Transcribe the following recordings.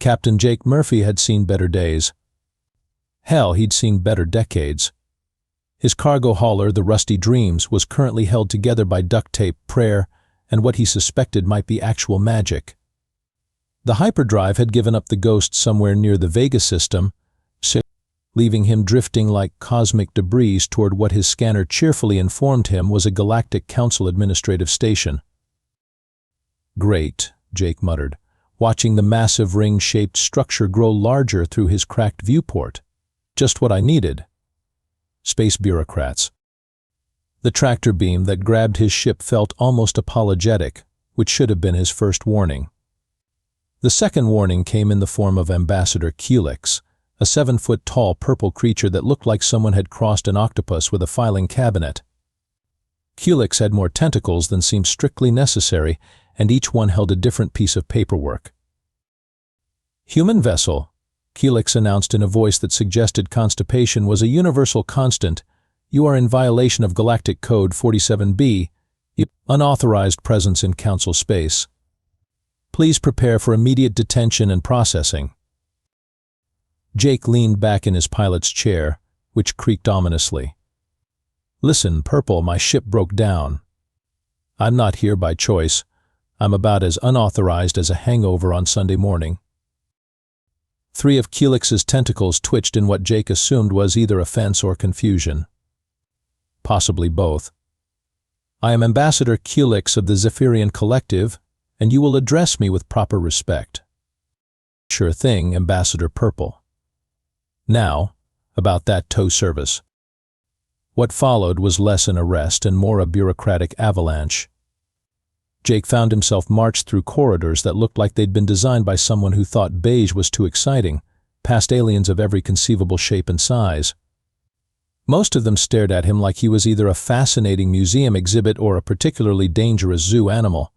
Captain Jake Murphy had seen better days. Hell, he'd seen better decades. His cargo hauler, the Rusty Dreams, was currently held together by duct tape, prayer, and what he suspected might be actual magic. The hyperdrive had given up the ghost somewhere near the Vega system, leaving him drifting like cosmic debris toward what his scanner cheerfully informed him was a Galactic Council administrative station. "Great," Jake muttered, watching the massive ring-shaped structure grow larger through his cracked viewport. "Just what I needed." Space bureaucrats. The tractor beam that grabbed his ship felt almost apologetic, which should have been his first warning. The second warning came in the form of Ambassador Helix, a 7-foot-tall purple creature that looked like someone had crossed an octopus with a filing cabinet. Helix had more tentacles than seemed strictly necessary, and each one held a different piece of paperwork. "Human vessel," Helix announced in a voice that suggested constipation was a universal constant. "You are in violation of Galactic Code 47B, unauthorized presence in Council space. Please prepare for immediate detention and processing." Jake leaned back in his pilot's chair, which creaked ominously. "Listen, Purple, my ship broke down. I'm not here by choice. I'm about as unauthorized as a hangover on Sunday morning." 3 of Helix's tentacles twitched in what Jake assumed was either offense or confusion. Possibly both. "I am Ambassador Helix of the Zephyrian Collective, and you will address me with proper respect." "Sure thing, Ambassador Purple." "Now, about that tow service." What followed was less an arrest and more a bureaucratic avalanche. Jake found himself marched through corridors that looked like they'd been designed by someone who thought beige was too exciting, past aliens of every conceivable shape and size. Most of them stared at him like he was either a fascinating museum exhibit or a particularly dangerous zoo animal.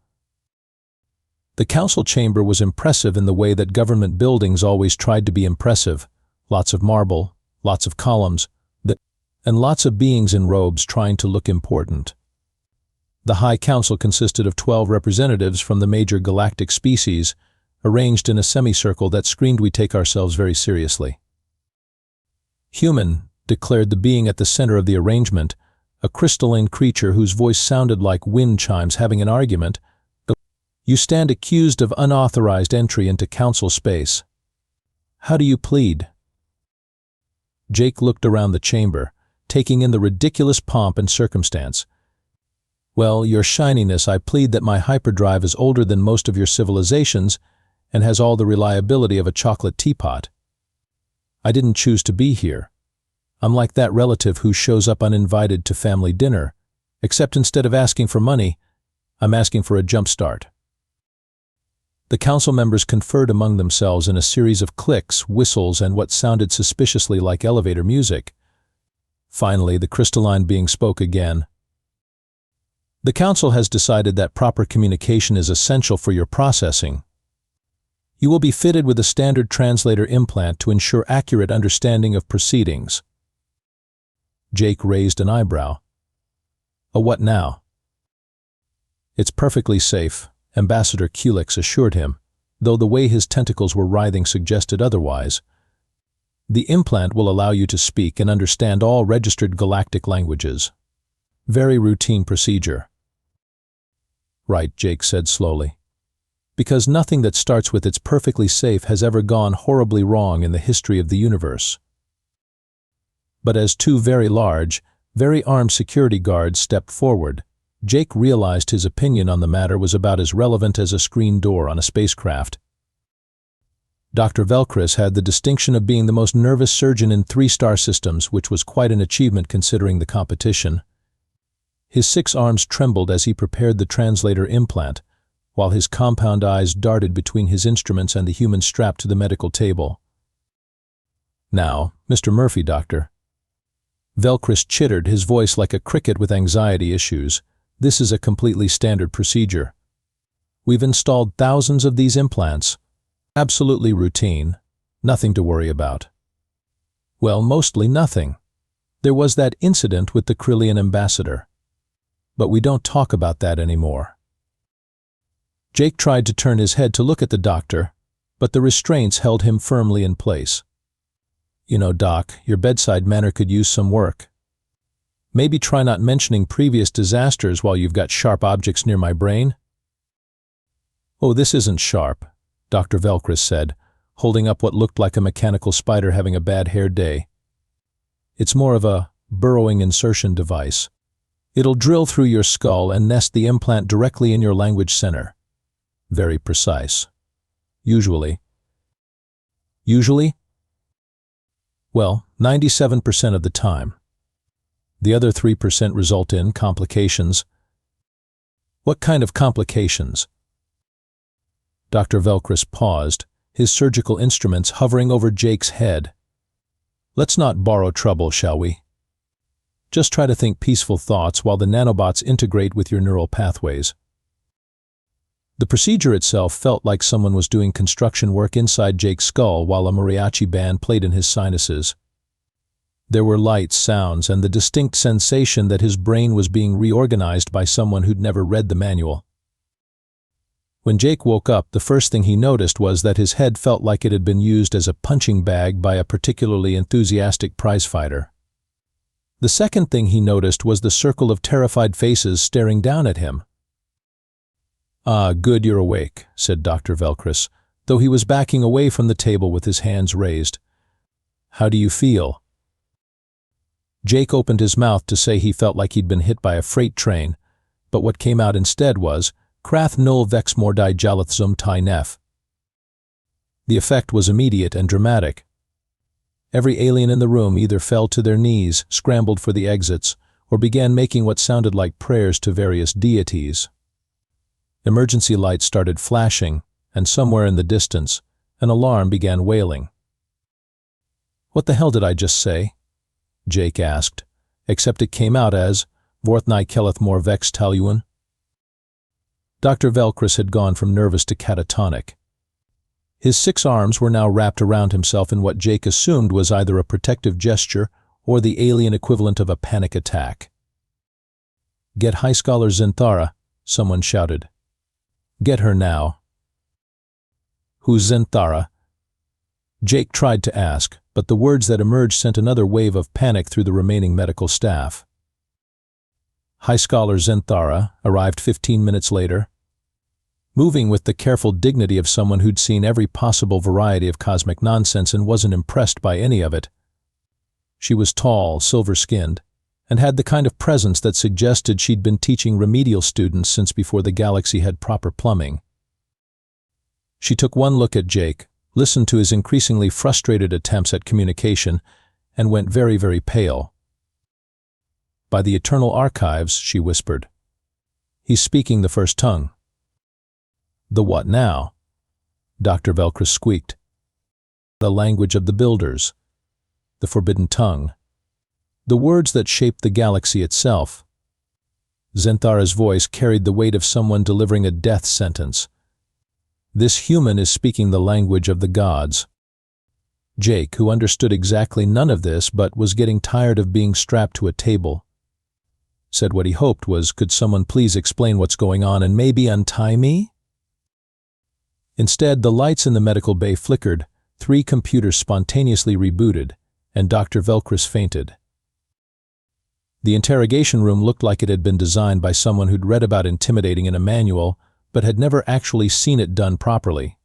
The council chamber was impressive in the way that government buildings always tried to be impressive. Lots of marble, lots of columns, and lots of beings in robes trying to look important. The High Council consisted of 12 representatives from the major galactic species, arranged in a semicircle that screamed we take ourselves very seriously. "Human," declared the being at the center of the arrangement, a crystalline creature whose voice sounded like wind chimes having an argument. "You stand accused of unauthorized entry into Council space. How do you plead?" Jake looked around the chamber, taking in the ridiculous pomp and circumstance. "Well, your shininess, I plead that my hyperdrive is older than most of your civilizations and has all the reliability of a chocolate teapot. I didn't choose to be here. I'm like that relative who shows up uninvited to family dinner, except instead of asking for money, I'm asking for a jump start." The council members conferred among themselves in a series of clicks, whistles, and what sounded suspiciously like elevator music. Finally, the crystalline being spoke again. "The council has decided that proper communication is essential for your processing. You will be fitted with a standard translator implant to ensure accurate understanding of proceedings." Jake raised an eyebrow. "A what now?" "It's perfectly safe," Ambassador Helix assured him, though the way his tentacles were writhing suggested otherwise. "The implant will allow you to speak and understand all registered galactic languages. Very routine procedure." "Right," Jake said slowly. "Because nothing that starts with 'it's perfectly safe' has ever gone horribly wrong in the history of the universe." But as 2 very large, very armed security guards stepped forward, Jake realized his opinion on the matter was about as relevant as a screen door on a spacecraft. Dr. Velcris had the distinction of being the most nervous surgeon in 3-star systems, which was quite an achievement considering the competition. His 6 arms trembled as he prepared the translator implant, while his compound eyes darted between his instruments and the human strapped to the medical table. "Now, Mr. Murphy, Doctor." Velcris chittered, his voice like a cricket with anxiety issues. "This is a completely standard procedure. We've installed thousands of these implants. Absolutely routine. Nothing to worry about." "Well, mostly nothing. There was that incident with the Krillian ambassador. But we don't talk about that anymore." Jake tried to turn his head to look at the doctor, but the restraints held him firmly in place. "You know, Doc, your bedside manner could use some work. Maybe try not mentioning previous disasters while you've got sharp objects near my brain." "Oh, this isn't sharp," Dr. Velcris said, holding up what looked like a mechanical spider having a bad hair day. "It's more of a burrowing insertion device. It'll drill through your skull and nest the implant directly in your language center. Very precise. Usually. Usually? Well, 97% of the time. The other 3% result in complications." "What kind of complications?" Dr. Velcris paused, his surgical instruments hovering over Jake's head. "Let's not borrow trouble, shall we? Just try to think peaceful thoughts while the nanobots integrate with your neural pathways." The procedure itself felt like someone was doing construction work inside Jake's skull while a mariachi band played in his sinuses. There were lights, sounds, and the distinct sensation that his brain was being reorganized by someone who'd never read the manual. When Jake woke up, the first thing he noticed was that his head felt like it had been used as a punching bag by a particularly enthusiastic prizefighter. The second thing he noticed was the circle of terrified faces staring down at him. "Ah, good you're awake," said Dr. Velcris, though he was backing away from the table with his hands raised. "How do you feel?" Jake opened his mouth to say he felt like he'd been hit by a freight train, but what came out instead was, "Krath null vex mordai jalith zum tai nef." The effect was immediate and dramatic. Every alien in the room either fell to their knees, scrambled for the exits, or began making what sounded like prayers to various deities. Emergency lights started flashing, and somewhere in the distance, an alarm began wailing. "What the hell did I just say?" Jake asked, except it came out as, "Vorthnai kelleth mor vex taluan." Dr. Velcris had gone from nervous to catatonic. His 6 arms were now wrapped around himself in what Jake assumed was either a protective gesture or the alien equivalent of a panic attack. "Get High Scholar Zenthara," someone shouted. "Get her now." "Who's Zenthara?" Jake tried to ask, but the words that emerged sent another wave of panic through the remaining medical staff. High Scholar Zenthara arrived 15 minutes later, moving with the careful dignity of someone who'd seen every possible variety of cosmic nonsense and wasn't impressed by any of it. She was tall, silver-skinned, and had the kind of presence that suggested she'd been teaching remedial students since before the galaxy had proper plumbing. She took one look at Jake, listened to his increasingly frustrated attempts at communication, and went very, very pale. "By the eternal archives," she whispered. "He's speaking the first tongue." "The what now?" Dr. Velcris squeaked. "The language of the builders. The forbidden tongue. The words that shaped the galaxy itself." Zenthara's voice carried the weight of someone delivering a death sentence. "This human is speaking the language of the gods." Jake, who understood exactly none of this but was getting tired of being strapped to a table, said what he hoped was, "Could someone please explain what's going on and maybe untie me?" Instead, the lights in the medical bay flickered, 3 computers spontaneously rebooted, and Dr. Velcris fainted. The interrogation room looked like it had been designed by someone who'd read about intimidating in a manual, but had never actually seen it done properly.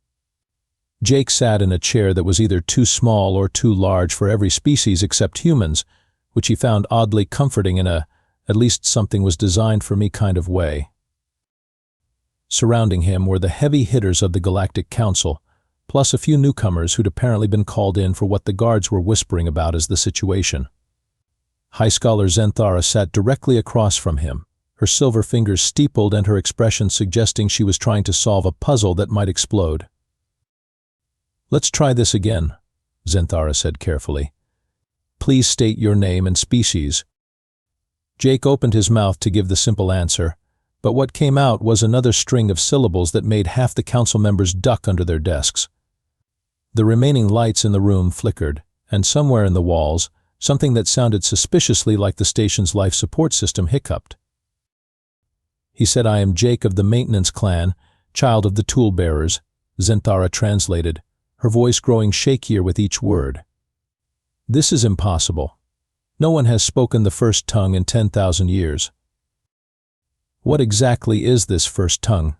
Jake sat in a chair that was either too small or too large for every species except humans, which he found oddly comforting in a, "at least something was designed for me" kind of way. Surrounding him were the heavy hitters of the Galactic Council, plus a few newcomers who'd apparently been called in for what the guards were whispering about as the situation. High Scholar Zenthara sat directly across from him, her silver fingers steepled and her expression suggesting she was trying to solve a puzzle that might explode. "Let's try this again," Zenthara said carefully. "Please state your name and species." Jake opened his mouth to give the simple answer, but what came out was another string of syllables that made half the council members duck under their desks. The remaining lights in the room flickered, and somewhere in the walls, something that sounded suspiciously like the station's life support system hiccuped. He said, "I am Jake of the Maintenance Clan, child of the Tool Bearers," Zenthara translated, her voice growing shakier with each word. "This is impossible. No one has spoken the first tongue in 10,000 years. "What exactly is this first tongue?"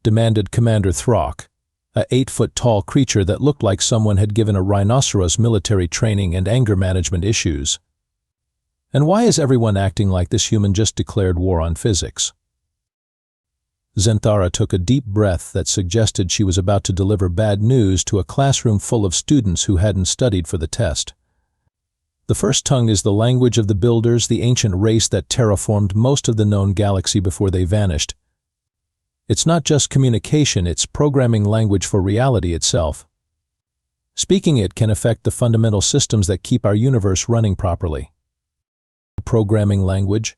demanded Commander Throck, a 8-foot-tall creature that looked like someone had given a rhinoceros military training and anger management issues. "And why is everyone acting like this human just declared war on physics?" Zenthara took a deep breath that suggested she was about to deliver bad news to a classroom full of students who hadn't studied for the test. "The first tongue is the language of the Builders, the ancient race that terraformed most of the known galaxy before they vanished. It's not just communication, it's programming language for reality itself. Speaking it can affect the fundamental systems that keep our universe running properly." "Programming language?"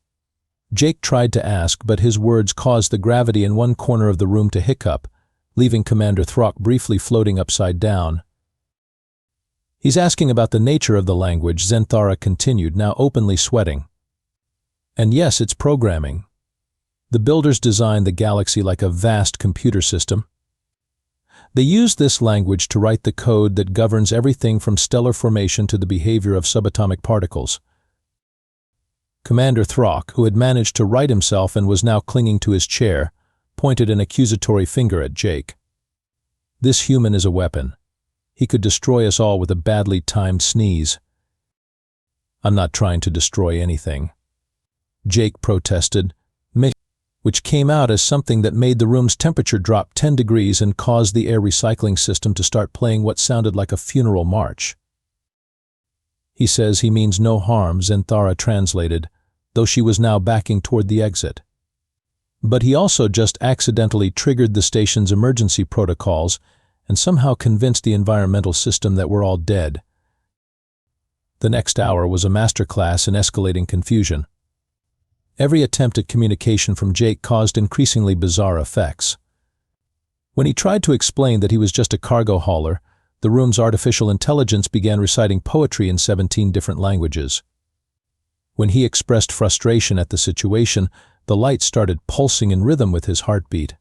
Jake tried to ask, but his words caused the gravity in one corner of the room to hiccup, leaving Commander Throck briefly floating upside down. "He's asking about the nature of the language," Zenthara continued, now openly sweating. "And yes, it's programming. The Builders designed the galaxy like a vast computer system. They used this language to write the code that governs everything from stellar formation to the behavior of subatomic particles." Commander Throck, who had managed to right himself and was now clinging to his chair, pointed an accusatory finger at Jake. "This human is a weapon. He could destroy us all with a badly timed sneeze." "I'm not trying to destroy anything," Jake protested, which came out as something that made the room's temperature drop 10 degrees and caused the air recycling system to start playing what sounded like a funeral march. "He says he means no harm," Zenthara translated, though she was now backing toward the exit. "But he also just accidentally triggered the station's emergency protocols and somehow convinced the environmental system that we're all dead." The next hour was a masterclass in escalating confusion. Every attempt at communication from Jake caused increasingly bizarre effects. When he tried to explain that he was just a cargo hauler, the room's artificial intelligence began reciting poetry in 17 different languages. When he expressed frustration at the situation, the light started pulsing in rhythm with his heartbeat.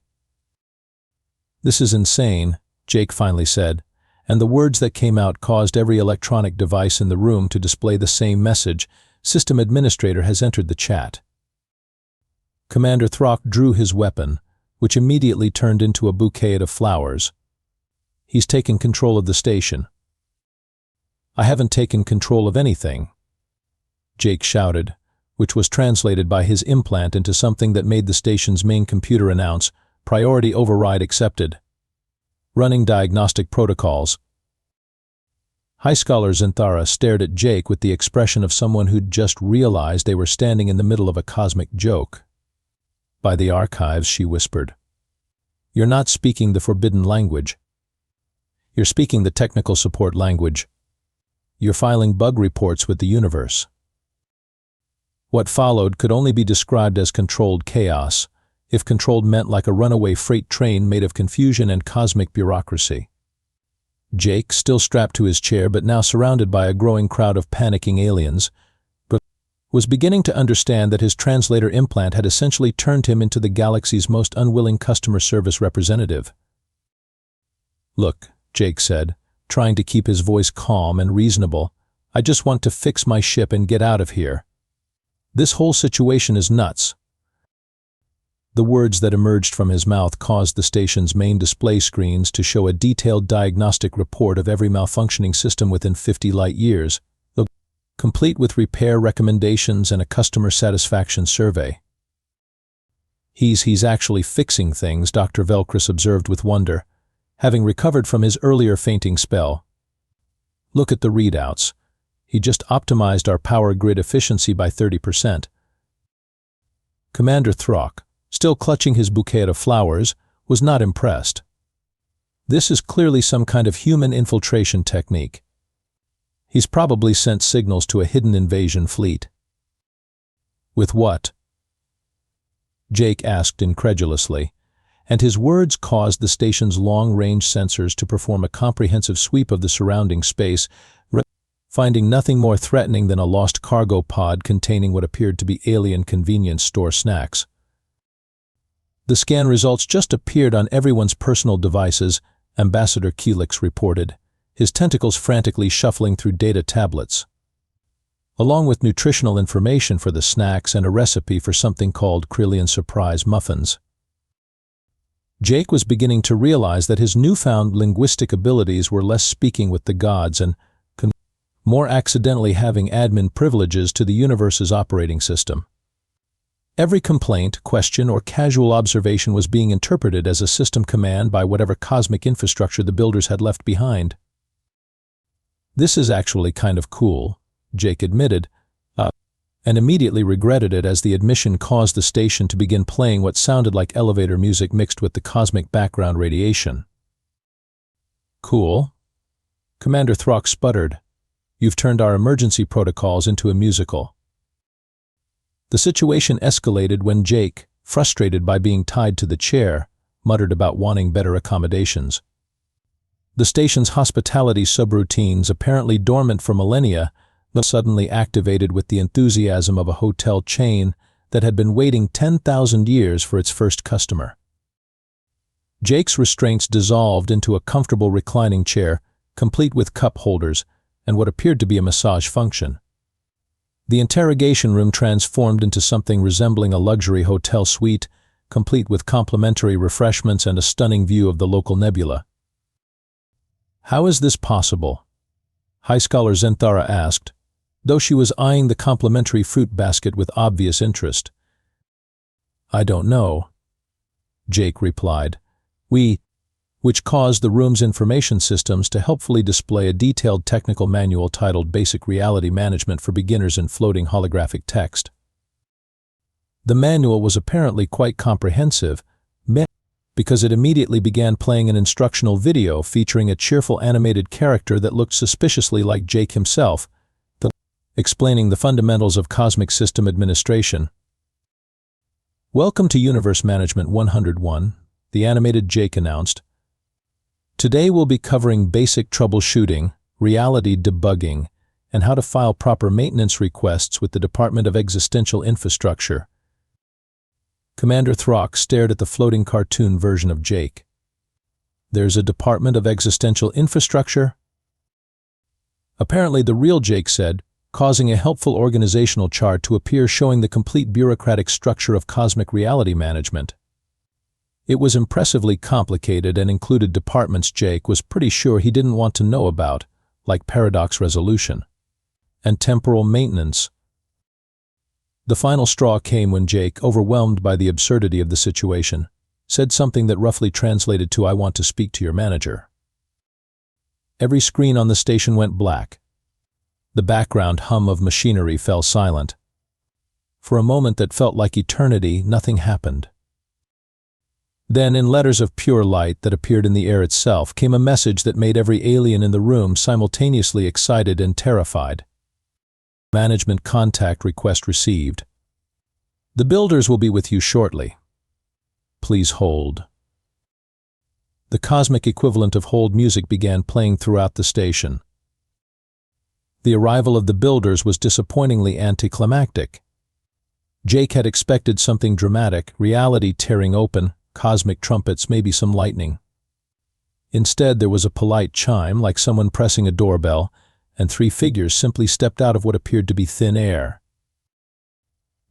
"This is insane," Jake finally said, and the words that came out caused every electronic device in the room to display the same message: "System Administrator has entered the chat." Commander Throck drew his weapon, which immediately turned into a bouquet of flowers. "He's taken control of the station." "I haven't taken control of anything," Jake shouted, which was translated by his implant into something that made the station's main computer announce, "Priority override accepted. Running diagnostic protocols." High Scholar Zenthara stared at Jake with the expression of someone who'd just realized they were standing in the middle of a cosmic joke. "By the archives," she whispered. "You're not speaking the forbidden language. You're speaking the technical support language. You're filing bug reports with the universe." What followed could only be described as controlled chaos, if controlled meant like a runaway freight train made of confusion and cosmic bureaucracy. Jake, still strapped to his chair but now surrounded by a growing crowd of panicking aliens, was beginning to understand that his translator implant had essentially turned him into the galaxy's most unwilling customer service representative. "Look," Jake said, trying to keep his voice calm and reasonable, "I just want to fix my ship and get out of here. This whole situation is nuts." The words that emerged from his mouth caused the station's main display screens to show a detailed diagnostic report of every malfunctioning system within 50 light years, complete with repair recommendations and a customer satisfaction survey. He's actually fixing things," Dr. Velcris observed with wonder, having recovered from his earlier fainting spell. "Look at the readouts. He just optimized our power grid efficiency by 30%. Commander Throck, still clutching his bouquet of flowers, was not impressed. "This is clearly some kind of human infiltration technique. He's probably sent signals to a hidden invasion fleet." "With what?" Jake asked incredulously, and his words caused the station's long-range sensors to perform a comprehensive sweep of the surrounding space, finding nothing more threatening than a lost cargo pod containing what appeared to be alien convenience store snacks. The scan results just appeared on everyone's personal devices, Ambassador Keelix reported, his tentacles frantically shuffling through data tablets, along with nutritional information for the snacks and a recipe for something called Krillian Surprise Muffins. Jake was beginning to realize that his newfound linguistic abilities were less speaking with the gods and more accidentally having admin privileges to the universe's operating system. Every complaint, question, or casual observation was being interpreted as a system command by whatever cosmic infrastructure the builders had left behind. "This is actually kind of cool," Jake admitted, and immediately regretted it as the admission caused the station to begin playing what sounded like elevator music mixed with the cosmic background radiation. "Cool?" Commander Throck sputtered. "You've turned our emergency protocols into a musical." The situation escalated when Jake, frustrated by being tied to the chair, muttered about wanting better accommodations. The station's hospitality subroutines, apparently dormant for millennia, were suddenly activated with the enthusiasm of a hotel chain that had been waiting 10,000 years for its first customer. Jake's restraints dissolved into a comfortable reclining chair, complete with cup holders and what appeared to be a massage function. The interrogation room transformed into something resembling a luxury hotel suite, complete with complimentary refreshments and a stunning view of the local nebula. "How is this possible?" High Scholar Zenthara asked, though she was eyeing the complimentary fruit basket with obvious interest. "I don't know," Jake replied. Which caused the room's information systems to helpfully display a detailed technical manual titled Basic Reality Management for Beginners in Floating Holographic Text. The manual was apparently quite comprehensive, because it immediately began playing an instructional video featuring a cheerful animated character that looked suspiciously like Jake himself, explaining the fundamentals of cosmic system administration. "Welcome to Universe Management 101, the animated Jake announced. "Today we'll be covering basic troubleshooting, reality debugging, and how to file proper maintenance requests with the Department of Existential Infrastructure." Commander Throck stared at the floating cartoon version of Jake. "There's a Department of Existential Infrastructure?" Apparently the real Jake said, causing a helpful organizational chart to appear showing the complete bureaucratic structure of cosmic reality management. It was impressively complicated and included departments Jake was pretty sure he didn't want to know about, like paradox resolution and temporal maintenance. The final straw came when Jake, overwhelmed by the absurdity of the situation, said something that roughly translated to "I want to speak to your manager." Every screen on the station went black. The background hum of machinery fell silent. For a moment that felt like eternity, nothing happened. Then, in letters of pure light that appeared in the air itself, came a message that made every alien in the room simultaneously excited and terrified. "Management contact request received. The builders will be with you shortly. Please hold." The cosmic equivalent of hold music began playing throughout the station. The arrival of the builders was disappointingly anticlimactic. Jake had expected something dramatic, reality tearing open, cosmic trumpets, maybe some lightning. Instead, there was a polite chime, like someone pressing a doorbell, and three figures simply stepped out of what appeared to be thin air.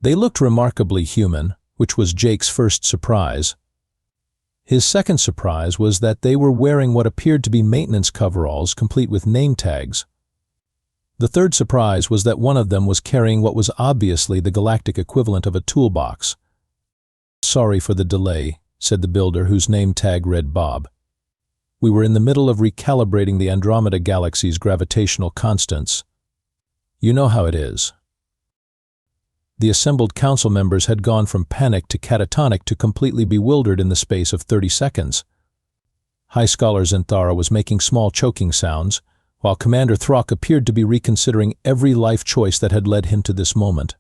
They looked remarkably human, which was Jake's first surprise. His second surprise was that they were wearing what appeared to be maintenance coveralls, complete with name tags. The third surprise was that one of them was carrying what was obviously the galactic equivalent of a toolbox. "Sorry for the delay," said the builder whose name tag read Bob. "We were in the middle of recalibrating the Andromeda Galaxy's gravitational constants. You know how it is." The assembled council members had gone from panicked to catatonic to completely bewildered in the space of 30 seconds. High Scholar Zenthara was making small choking sounds, while Commander Throck appeared to be reconsidering every life choice that had led him to this moment.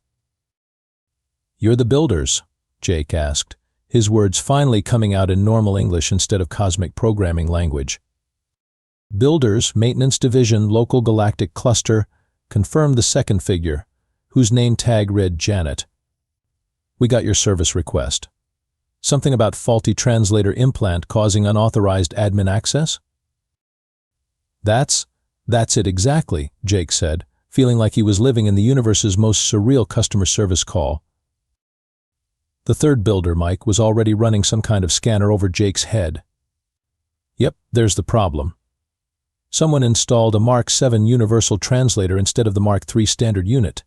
"You're the builders?" Jake asked, his words finally coming out in normal English instead of cosmic programming language. "Builders, Maintenance Division, Local Galactic Cluster," confirmed the second figure, whose name tag read Janet. "We got your service request." Something about faulty translator implant causing unauthorized admin access? That's it exactly, Jake said, feeling like he was living in the universe's most surreal customer service call. The third builder, Mike, was already running some kind of scanner over Jake's head. Yep, there's the problem. Someone installed a Mark 7 universal translator instead of the Mark 3 standard unit.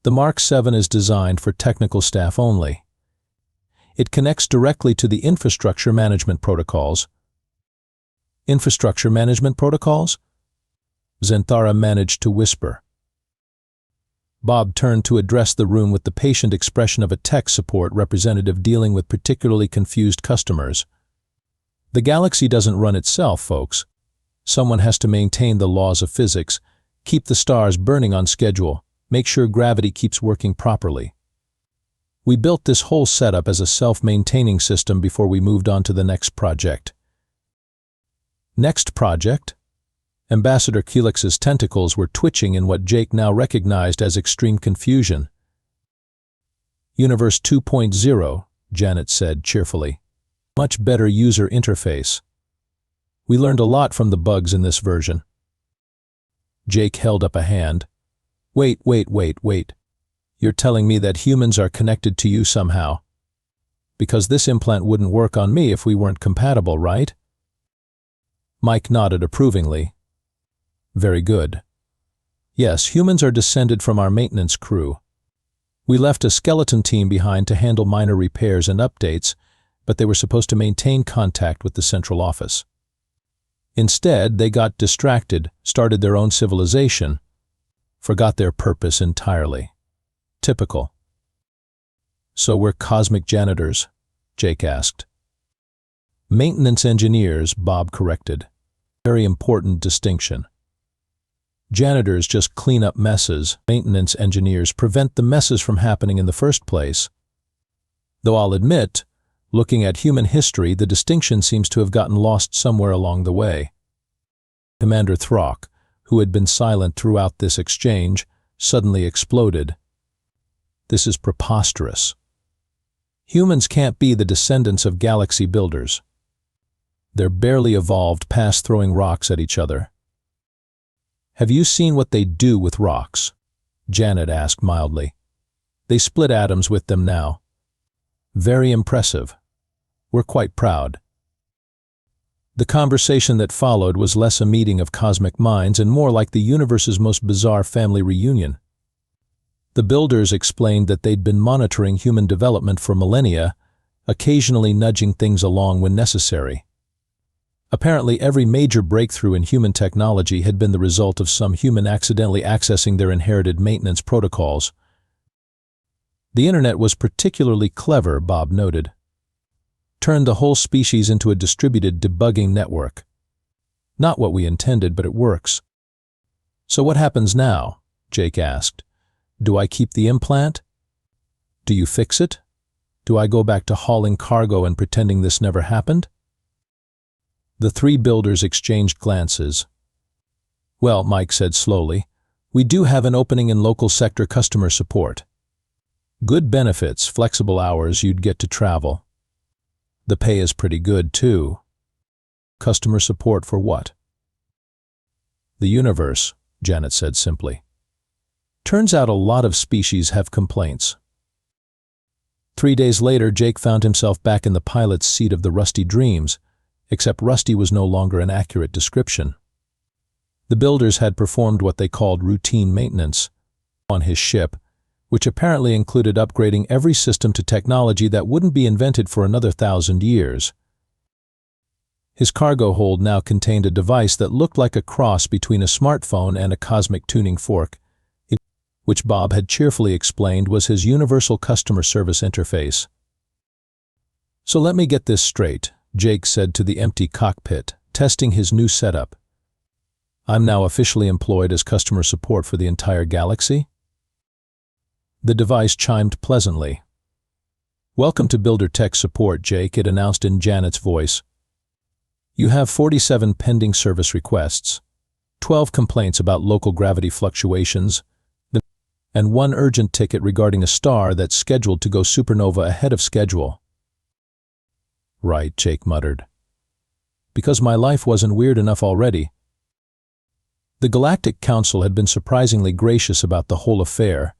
The Mark 7 is designed for technical staff only. It connects directly to the infrastructure management protocols. Infrastructure management protocols? Zenthara managed to whisper. Bob turned to address the room with the patient expression of a tech support representative dealing with particularly confused customers. The galaxy doesn't run itself, folks. Someone has to maintain the laws of physics, keep the stars burning on schedule, make sure gravity keeps working properly. We built this whole setup as a self-maintaining system before we moved on to the next project. Next project? Ambassador Keelix's tentacles were twitching in what Jake now recognized as extreme confusion. Universe 2.0, Janet said cheerfully. Much better user interface. We learned a lot from the bugs in this version. Jake held up a hand. Wait. You're telling me that humans are connected to you somehow? Because this implant wouldn't work on me if we weren't compatible, right? Mike nodded approvingly. Very good. Yes, humans are descended from our maintenance crew. We left a skeleton team behind to handle minor repairs and updates, but they were supposed to maintain contact with the central office. Instead, they got distracted, started their own civilization, forgot their purpose entirely. Typical. So we're cosmic janitors? Jake asked. Maintenance engineers, Bob corrected. Very important distinction. Janitors just clean up messes. Maintenance engineers prevent the messes from happening in the first place. Though I'll admit, looking at human history, the distinction seems to have gotten lost somewhere along the way. Commander Throck, who had been silent throughout this exchange, suddenly exploded. This is preposterous. Humans can't be the descendants of galaxy builders. They're barely evolved past throwing rocks at each other. Have you seen what they do with rocks? Janet asked mildly. They split atoms with them now. Very impressive. We're quite proud. The conversation that followed was less a meeting of cosmic minds and more like the universe's most bizarre family reunion. The builders explained that they'd been monitoring human development for millennia, occasionally nudging things along when necessary. Apparently, every major breakthrough in human technology had been the result of some human accidentally accessing their inherited maintenance protocols. The internet was particularly clever, Bob noted. Turned the whole species into a distributed debugging network. Not what we intended, but it works. So what happens now? Jake asked. Do I keep the implant? Do you fix it? Do I go back to hauling cargo and pretending this never happened? The three builders exchanged glances. Well, Mike said slowly, we do have an opening in local sector customer support. Good benefits, flexible hours, you'd get to travel. The pay is pretty good, too. Customer support for what? The universe, Janet said simply. Turns out a lot of species have complaints. 3 days later, Jake found himself back in the pilot's seat of the Rusty Dreams, except Rusty was no longer an accurate description. The builders had performed what they called routine maintenance on his ship, which apparently included upgrading every system to technology that wouldn't be invented for another 1,000 years. His cargo hold now contained a device that looked like a cross between a smartphone and a cosmic tuning fork, which Bob had cheerfully explained was his universal customer service interface. So let me get this straight, Jake said to the empty cockpit, testing his new setup. I'm now officially employed as customer support for the entire galaxy? The device chimed pleasantly. Welcome to Builder Tech Support, Jake, it announced in Janet's voice. You have 47 pending service requests, 12 complaints about local gravity fluctuations, and 1 urgent ticket regarding a star that's scheduled to go supernova ahead of schedule. Right, Jake muttered. Because my life wasn't weird enough already. The Galactic Council had been surprisingly gracious about the whole affair,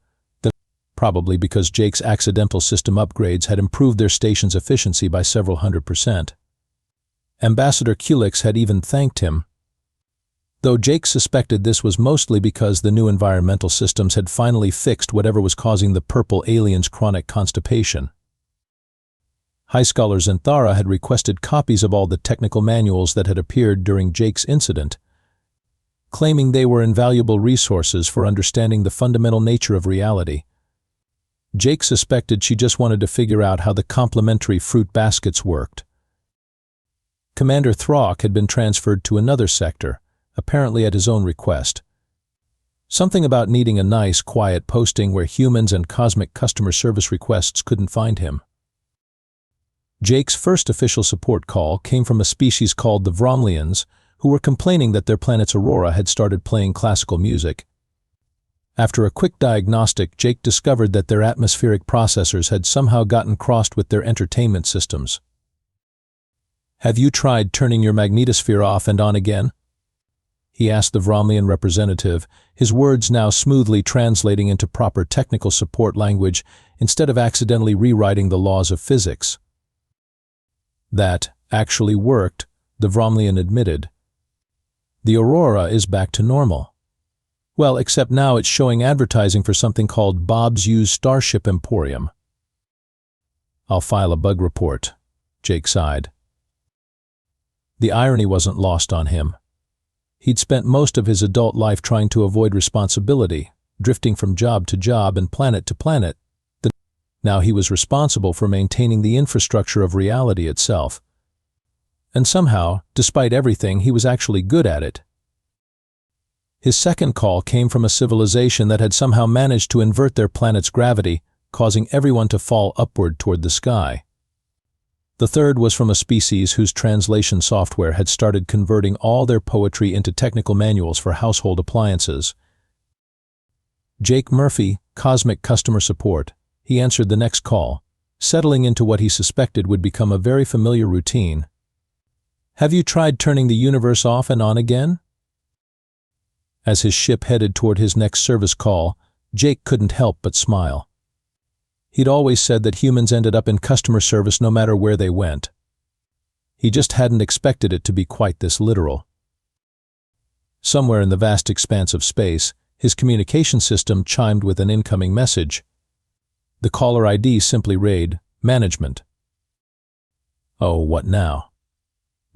probably because Jake's accidental system upgrades had improved their station's efficiency by several 100%. Ambassador Kulik had even thanked him, though Jake suspected this was mostly because the new environmental systems had finally fixed whatever was causing the purple aliens' chronic constipation. High Scholar Zenthara had requested copies of all the technical manuals that had appeared during Jake's incident, claiming they were invaluable resources for understanding the fundamental nature of reality. Jake suspected she just wanted to figure out how the complementary fruit baskets worked. Commander Throck had been transferred to another sector, apparently at his own request. Something about needing a nice, quiet posting where humans and cosmic customer service requests couldn't find him. Jake's first official support call came from a species called the Vromlians, who were complaining that their planet's aurora had started playing classical music. After a quick diagnostic, Jake discovered that their atmospheric processors had somehow gotten crossed with their entertainment systems. "Have you tried turning your magnetosphere off and on again?" he asked the Vromlian representative, his words now smoothly translating into proper technical support language instead of accidentally rewriting the laws of physics. That actually worked, the Vromlian admitted. The aurora is back to normal. Well, except now it's showing advertising for something called Bob's Used Starship Emporium. "I'll file a bug report," Jake sighed. The irony wasn't lost on him. He'd spent most of his adult life trying to avoid responsibility, drifting from job to job and planet to planet. Now he was responsible for maintaining the infrastructure of reality itself. And somehow, despite everything, he was actually good at it. His second call came from a civilization that had somehow managed to invert their planet's gravity, causing everyone to fall upward toward the sky. The third was from a species whose translation software had started converting all their poetry into technical manuals for household appliances. Jake Murphy, Cosmic Customer Support. He answered the next call, settling into what he suspected would become a very familiar routine. "Have you tried turning the universe off and on again?" As his ship headed toward his next service call, Jake couldn't help but smile. He'd always said that humans ended up in customer service no matter where they went. He just hadn't expected it to be quite this literal. Somewhere in the vast expanse of space, his communication system chimed with an incoming message. The caller ID simply read, "Management." "Oh, what now?"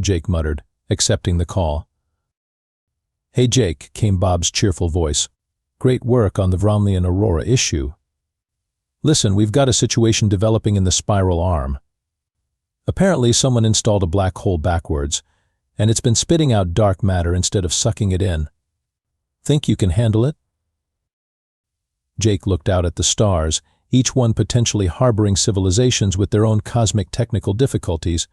Jake muttered, accepting the call. "Hey Jake," came Bob's cheerful voice. "Great work on the Vromlian Aurora issue. Listen, we've got a situation developing in the spiral arm. Apparently someone installed a black hole backwards, and it's been spitting out dark matter instead of sucking it in. Think you can handle it?" Jake looked out at the stars, each one potentially harboring civilizations with their own cosmic technical difficulties,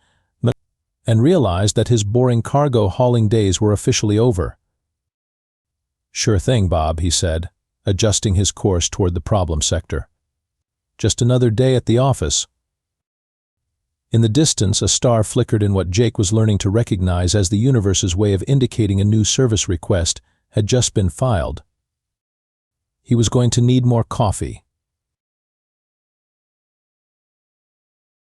and realized that his boring cargo hauling days were officially over. "Sure thing, Bob," he said, adjusting his course toward the problem sector. "Just another day at the office." In the distance, a star flickered in what Jake was learning to recognize as the universe's way of indicating a new service request had just been filed. He was going to need more coffee.